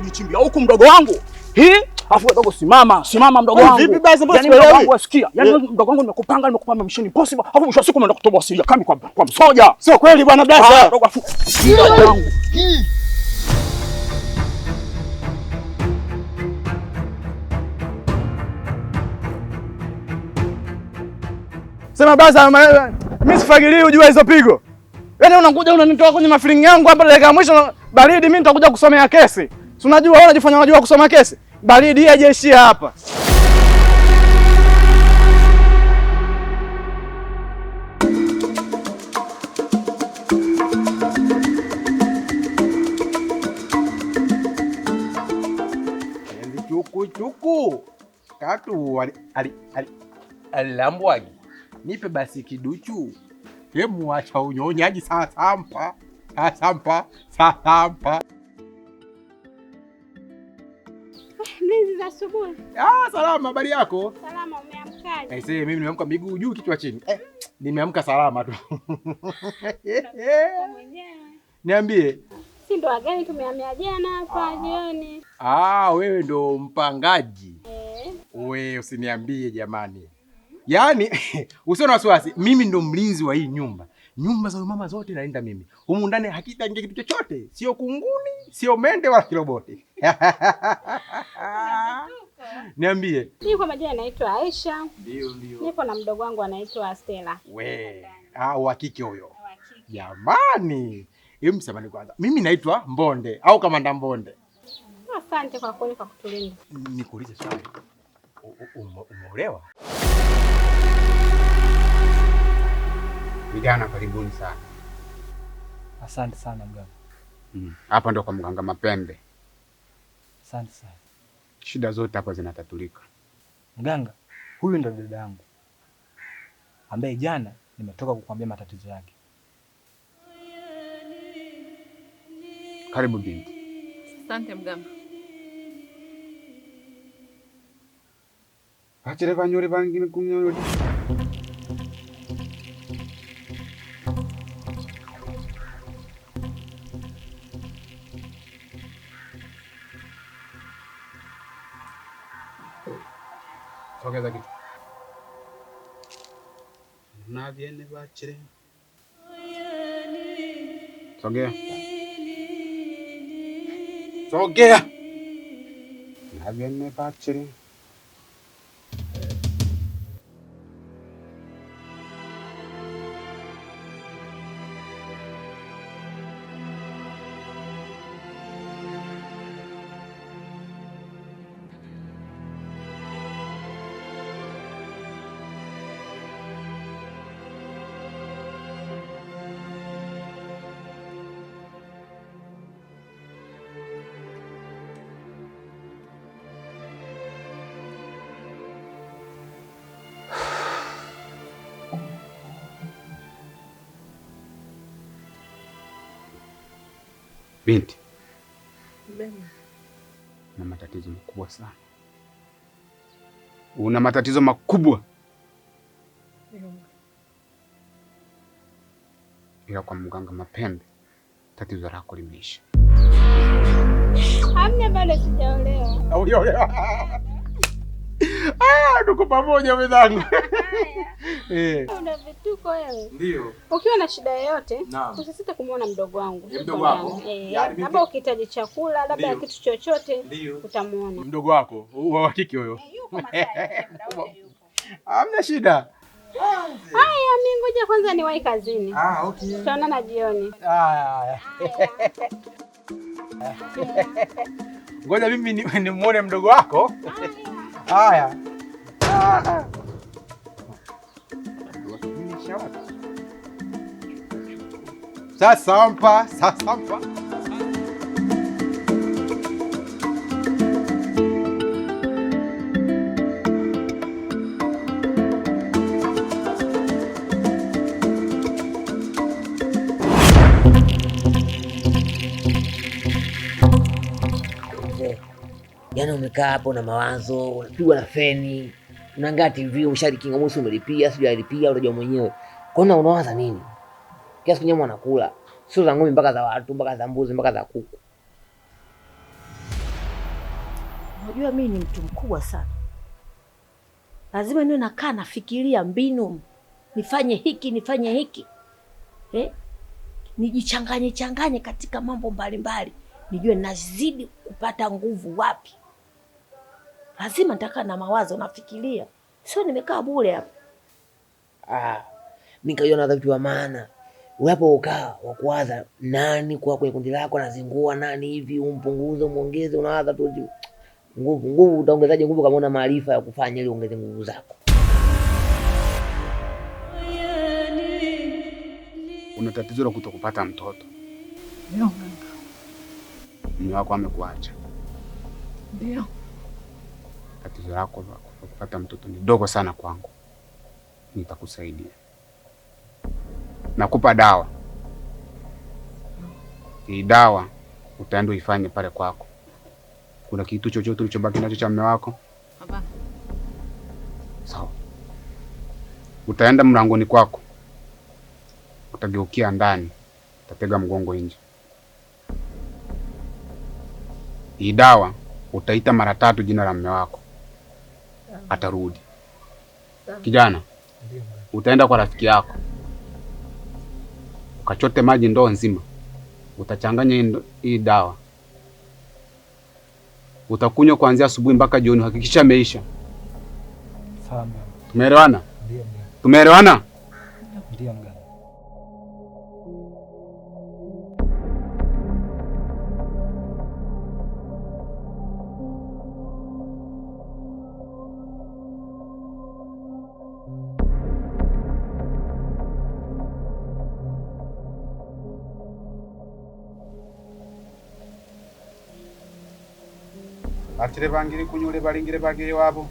kujichimbia huku mdogo wangu. Afu mdogo simama mdogo wangu. Vipi basi mbona mdogo wangu asikia? Yaani mdogo wangu nimekupa mission impossible. Afu mwisho wa siku unaenda kutoboa siri kama kwa msoja. Sio kweli bwana blaza. Mdogo afu mdogo wangu. Sema blaza, mimi sifagilii ujue hizo pigo. Yaani unakuja unanitoa kwenye mafilingi yangu hapa dakika ya mwisho baridi, mimi nitakuja kusomea kesi. Si unajua wewe unajifanya unajua kusoma kesi? Baridi haijaishia hapa. Chuku. Katu alambwagi. Nipe basi kiduchu. Hemu acha unyonyaji sasampa. Mlinzi za asubuhi. Salama, habari yako? Salama, umeamkaje? Aisee, mimi nimeamka miguu juu kichwa chini. Nimeamka salama tu. Mwenyewe. Niambie. Si ndo wageni tumehamia jana hapa jioni. Wewe ndo mpangaji. Wewe usiniambie jamani. Yaani usio na wasiwasi, mimi ndo mlinzi wa hii nyumba. Nyumba za mama zote nalinda mimi. Humu ndani hakitaingia kitu chochote, sio kunguni, sio mende wala kiloboti. Niambie. Mimi kwa majina naitwa Aisha. Ndio. Nipo na mdogo wangu anaitwa Stella. Wa kike huyo. Jamani. Msemani kwanza. Mimi naitwa Mbonde au Kamanda Mbonde. Asante kwa kunipa kutulinda. Nikuulize swali. Umeolewa? Vijana karibuni sana. Asante sana mganga. Hapa ndo kwa mganga Mapembe. Asante sana. Shida zote hapa zinatatulika. Mganga, huyu ndo dada yangu ambaye jana nimetoka kukuambia matatizo yake. Karibu binti. Asante mganga. Achire banyore bangine kunyoro. Sogeza kitu. Na viene bachire. Sogea. Na viene bachire. Binti. Na matatizo makubwa sana. Una matatizo makubwa. Ila kwa mganga Mapembe tatizo lako limeisha. Hamna, bado sijaolewa. Hujaolewa? Tuko pamoja wenzangu. Una vituko wewe. Ndio. Ukiwa na shida yoyote, usisite kumuona mdogo wangu. Mdogo wako? Labda ukihitaji chakula, labda kitu chochote, utamuona. Mdogo wako, wa kike huyo. Yuko Masai, muda wote yuko. Hamna shida. Haya, mimi ngoja kwanza niwahi kazini. Okay. Tutaonana jioni. Ngoja mimi nimuone mdogo wako. Haya. Sasampa. Yaani umekaa hapo na mawazo, unapigwa na feni, unaangalia TV, umeshalikinga mosi umelipia, sijui alipia unajua mwenyewe. Kwa nini unawaza nini? Kiasi kunyama anakula. Sio za ng'ombe mpaka za watu, mpaka za mbuzi, mpaka za kuku. Unajua mimi ni mtu mkubwa sana. Lazima niwe nakaa nafikiria mbinu. Nifanye hiki. Nijichanganye katika mambo mbalimbali. Nijue nazidi kupata nguvu wapi. Lazima nitakaa na mawazo nafikiria. Sio nimekaa bure hapa. Mimi kaiona vitu wa maana. Unapo ukaa wa kuwaza nani kwa kwenye kundi lako anazingua nani hivi umpunguze muongeze, unawaza tu nguvu. Utaongezaje nguvu kama una maarifa ya kufanya ili ongeze nguvu zako? Una tatizo la kutokupata mtoto. Ndio. Mume wako amekuacha. Ndio. Tatizo lako la kupata mtoto ni dogo sana kwangu. Nitakusaidia. Nakupa dawa. Hii dawa utaenda uifanye pale kwako. Kuna kitu chochote ulichobaki nacho cha mume wako? Hapana. Sawa. Utaenda mlangoni kwako. Utageukia ndani. Utatega mgongo nje. Hii dawa utaita mara 3 jina la mume wako. Atarudi. Kijana, utaenda kwa rafiki yako. Ukachote maji ndoo nzima. Utachanganya hii dawa. Utakunywa kuanzia asubuhi mpaka jioni, hakikisha imeisha. Sawa. Tumeelewana? Ndio. Tumeelewana? Ndio mganga. Atire bangire kunyole balingire bagire wabo.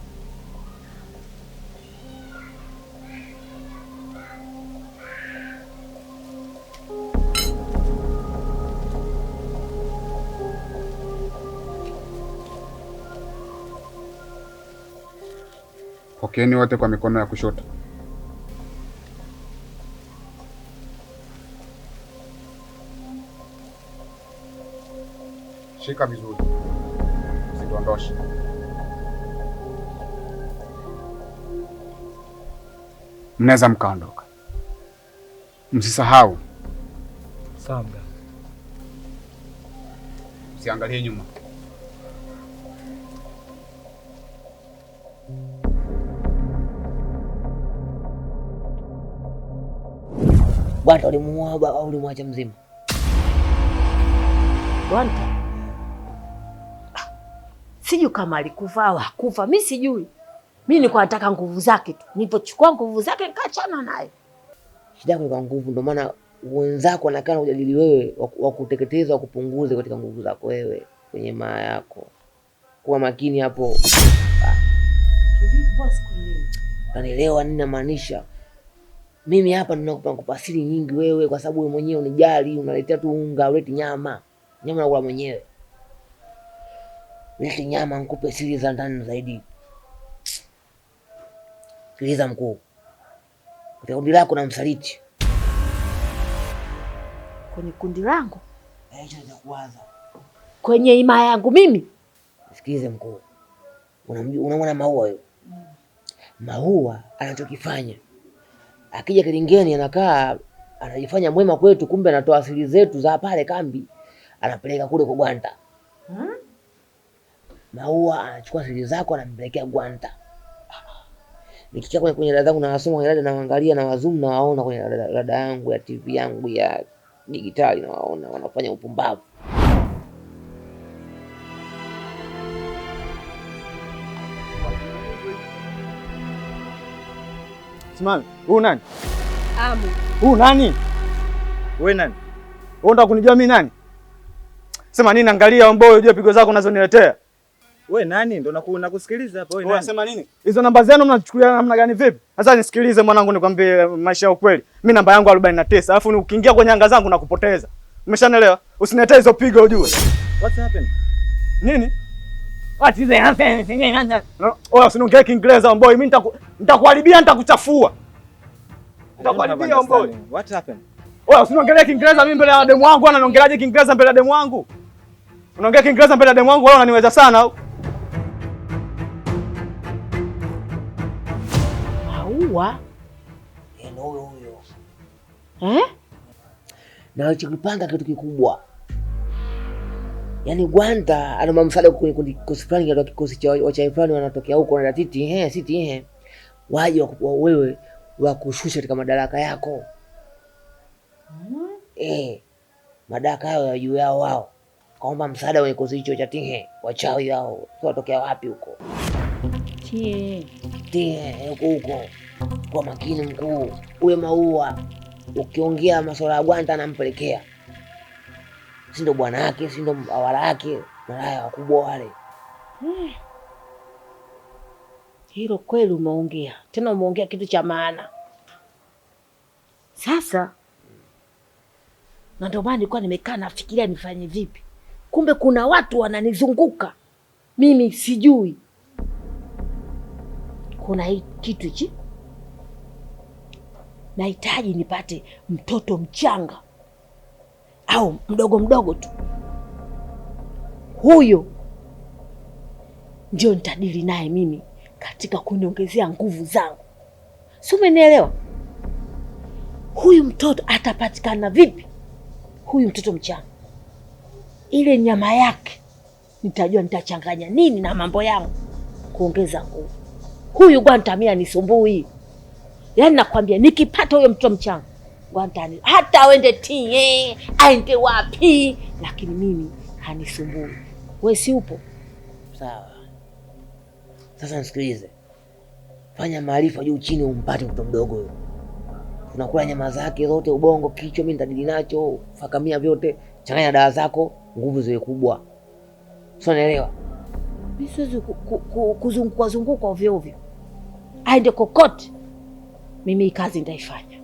Pokeeni wote kwa mikono ya kushoto. Shika vizuri. Usidondoshe. Mnaweza mkaondoka. Msisahau. Sawa mganga. Usiangalie nyuma. Bwana ulimuoa au ulimwacha mzima? Bwana. Sijui kama alikufa au hakufa, mimi sijui. Mimi nilikuwa nataka nguvu zake tu. Nilipochukua nguvu zake nikaachana naye. Shida yako kwa nguvu, ndio maana wenzako wanakaa kujadili wewe wa kuteketeza wa kupunguza katika nguvu zako wewe kwenye maa yako. Kuwa makini hapo. Kivipi boss kuelewa? Kanielewa nini namaanisha? Mimi hapa ninakupa siri nyingi wewe kwa sababu wewe mwenyewe unijali, unaletea tu unga, uleti nyama. Nyama nakula mwenyewe. Leti nyama nikupe siri za ndani zaidi. Sikiliza mkuu. Katika kundi lako na msaliti. Kwenye kundi langu? Hicho cha kwanza. Kwenye ima yangu mimi? Sikilize mkuu. Unamwona Maua yule? Maua anachokifanya. Akija kilingeni anakaa anajifanya mwema kwetu, kumbe anatoa siri zetu za pale kambi. Anapeleka kule kwa Gwanta. Maua anachukua siri zako anampelekea Gwanta. Nikikaa kwenye dada zangu na wasoma kwenye dada naangalia na wazoom na waona kwenye dada yangu ya TV yangu ya digitali na waona wanafanya upumbavu. Simami, huyu nani? Amu. Huyu nani? Wewe nani? Wewe unataka kunijua mimi nani? Sema nini, angalia mbao unajua pigo zako unazoniletea. Wewe nani? Ndio nakusikiliza hapo. Wewe nani? Unasema nini? Hizo namba zenu mnachukulia namna gani vipi? Sasa nisikilize mwanangu, nikwambie maisha ya ukweli. Mimi namba yangu 49, alafu ukiingia kwenye anga zangu nakupoteza. Umeshanielewa? Usiniletee hizo pigo ujue. What's happened? Nini? What is happening? Oya, usiniongee Kiingereza mboi, mimi nitakuharibia, nitakuchafua. Nitakuharibia mboi. What happened? Oya, usiniongelee Kiingereza mimi mbele ya demu wangu, anaongeleaje Kiingereza mbele ya demu wangu? Unaongea Kiingereza mbele ya demu wangu, wewe unaniweza sana au? Maua ndio huyo. Na alichokipanga kitu kikubwa. Yaani Gwanta ana msaada kwenye kikosi fulani ya kikosi cha wachawi fulani wanatokea huko na titi siti waje wewe wakushusha katika madaraka yako. Madaraka yao ya juu yao wao. Kaomba msaada kwenye kikosi hicho cha Tihe, wachawi hao. Sio watokea wapi huko? Tihe huko. Kwa makini mkuu. Uwe Maua. Ukiongea masuala ya Gwanta anampelekea. Si ndo bwana yake, si ndo awala yake, malaya wakubwa wale. Hilo kweli umeongea. Tena umeongea kitu cha maana. Sasa na ndio maana nilikuwa nimekaa nafikiria nifanye vipi. Kumbe kuna watu wananizunguka. Mimi sijui. Kuna hii kitu hichi. Nahitaji nipate mtoto mchanga au mdogo tu. Huyo ndio nitadili naye mimi katika kuniongezea nguvu zangu. Si umenielewa? Huyu mtoto atapatikana vipi? Huyu mtoto mchanga. Ile nyama yake nitajua nitachanganya nini na mambo yangu kuongeza nguvu. Huyu Gwanta mimi anisumbui. Yaani nakwambia nikipata huyo mtoto mchanga, Gwanta hata aende Tihe, aende wapi, lakini mimi hanisumbui. Wewe si upo? Sawa. Sasa nisikilize. Fanya maarifa juu chini umpate mtoto mdogo huyo. Tunakula nyama zake zote, ubongo, kichwa mimi nitadili nacho, fakamia vyote, changanya dawa zako, nguvu ziwe kubwa. Sio, unaelewa? Mimi siwezi kuzunguka ovyo ovyo. Aende kokote. Mimi kazi nitaifanya.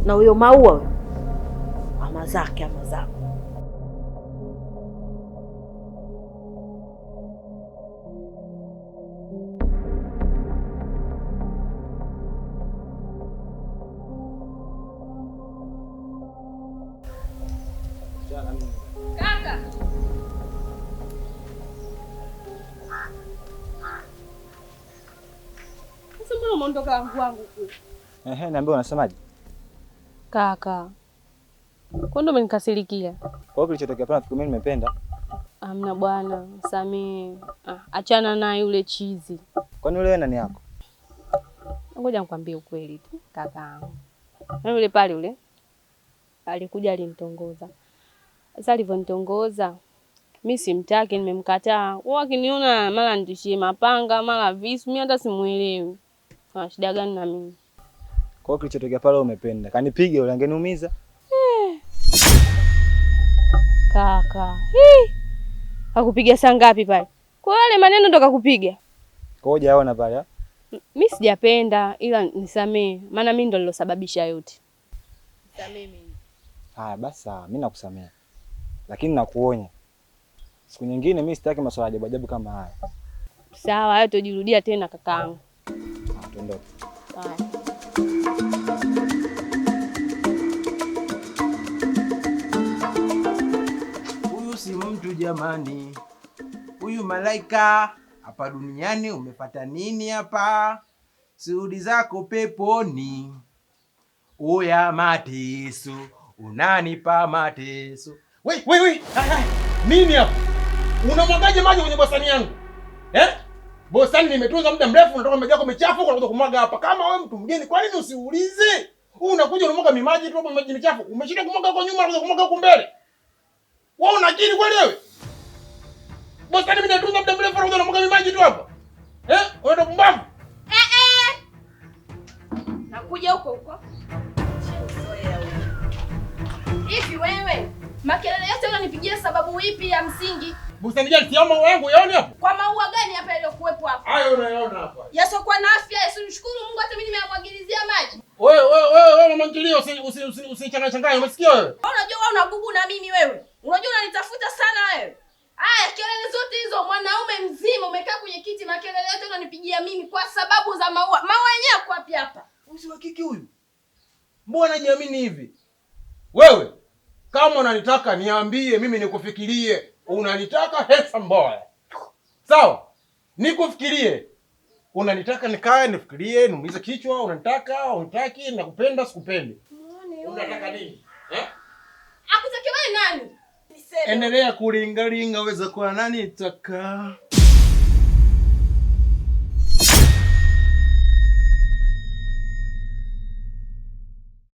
Na huyo Maua ama zako. Kaka. Sasa mbona umeondoka wangu huku? Niambia unasemaje? Kaka. Kwa nini umenikasirikia? Kwa hiyo kilichotokea pale nafikiri mimi nimependa. Amna bwana, msamee. Achana na yule chizi. Kwani yule nani yako? Ngoja nikwambie ukweli tu, kakaangu. Na yule pale yule alikuja alinitongoza. Sasa alivyonitongoza, mimi simtaki, nimemkataa. Wao akiniona mara nitishie mapanga, mara visu, mimi hata simuelewi. Ana shida gani na mimi? Kwa hiyo kilichotokea pale umependa. Kanipige yule angeniumiza. Kaka. Akupiga saa ngapi pale? Kwa wale maneno ndo kakupiga. Kwa hiyo hujaona pale? Mimi sijapenda, ila nisamee, maana mimi ndo nilosababisha yote. Nisamee mimi. Haya basi sawa, mimi nakusamea. Lakini nakuonya. Siku nyingine mimi sitaki masuala ajabu ajabu kama haya. Sawa, hayo tojirudia tena kakaangu. Tuondoke. Haya. Huyu si mtu jamani. Huyu malaika hapa duniani umepata nini hapa? Sudi zako peponi. Oya mateso, unanipa mateso. Wei. Nini hapa? Unamwagaje maji kwenye bostani yangu? Bostani nimetunza muda mrefu, unatoka maji yako mechafu unakuja kumwaga hapa. Kama wewe mtu mgeni, kwa nini usiulize? Unakuja unamwaga mimaji tu hapo, maji mechafu. Umeshinda kumwaga huko nyuma, unakuja kumwaga huko mbele. Wewe una akili kweli wewe? Bostani mimi natunza muda mrefu, unakuja unamwaga mimaji tu hapa. Wewe ndo pumbavu. Nakuja huko. Hivi wewe, makelele yote unanipigia sababu ipi ya msingi? Bustani gani? Siama wangu yaone hapo. Kwa maua gani hapa yaliyokuwepo hapa? Hayo unayaona hapa. Yasokuwa na afya, usinishukuru Mungu hata mimi nimemwagilizia maji. Wewe mama ntilio usichanganye, umesikia wewe? Unajua wewe unagugu na mimi wewe. Unajua unanitafuta sana wewe. Haya, kelele zote hizo, mwanaume mzima umekaa kwenye kiti, makelele yote unanipigia mimi kwa sababu za maua. Maua yenyewe yako wapi hapa? Usi wa kiki huyu. Mbona anajiamini hivi? Wewe kama unanitaka niambie mimi nikufikirie. Unanitaka handsome boy. Sawa? Nikufikirie. Unanitaka nikae nifikirie, niumize kichwa, unanitaka, unitaki, nakupenda, sikupendi. Unataka nini? Akutake wewe nani? Niseme. Endelea kulingalinga, weza kuwa nani taka.